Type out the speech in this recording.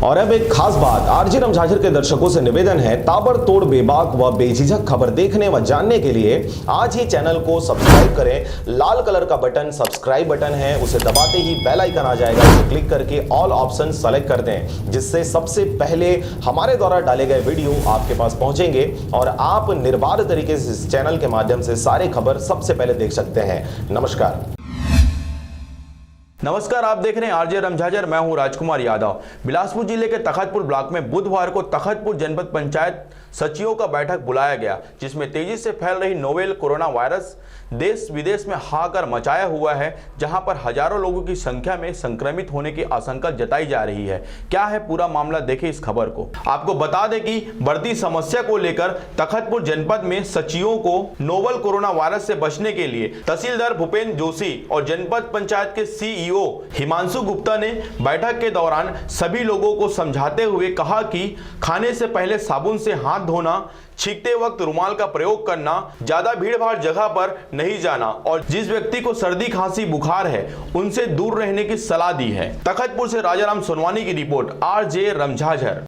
और अब एक खास बात, आरजे रमझाझर के दर्शकों से निवेदन है, ताबड़तोड़ बेबाक व बेझिझक खबर देखने व जानने के लिए आज ही चैनल को सब्सक्राइब करें। लाल कलर का बटन सब्सक्राइब बटन है, उसे दबाते ही बेल आइकन आ जाएगा, उसे क्लिक करके ऑल ऑप्शन सेलेक्ट कर दें, जिससे सबसे पहले हमारे द्वारा डाले गए वीडियो आपके पास पहुंचेंगे और आप निर्बाध तरीके से इस चैनल के माध्यम से सारे खबर सबसे पहले देख सकते हैं। नमस्कार, आप देख रहे हैं आरजे रमझाझर। मैं हूं राजकुमार यादव। बिलासपुर जिले के तखतपुर ब्लॉक में बुधवार को तखतपुर जनपद पंचायत सचिवों का बैठक बुलाया गया, जिसमें तेजी से फैल रही नोवेल कोरोना वायरस देश विदेश में हाहाकार मचाया हुआ है, जहां पर हजारों लोगों की संख्या में संक्रमित होने की आशंका जताई जा रही है। क्या है पूरा मामला, देखें इस खबर को। आपको बता दें कि बढ़ती समस्या को लेकर तखतपुर जनपद में सचिवों को नोवेल कोरोना वायरस से बचने के लिए तहसीलदार भूपेंद्र जोशी और जनपद पंचायत के सीईओ हिमांशु गुप्ता ने बैठक के दौरान सभी लोगों को समझाते हुए कहा कि खाने से पहले साबुन से हाथ धोना, छींकते वक्त रुमाल का प्रयोग करना, ज्यादा भीड़ भाड़ जगह पर नहीं जाना और जिस व्यक्ति को सर्दी खांसी बुखार है उनसे दूर रहने की सलाह दी है। तखतपुर से राजाराम सोनवानी की रिपोर्ट, आरजे रमझाझर।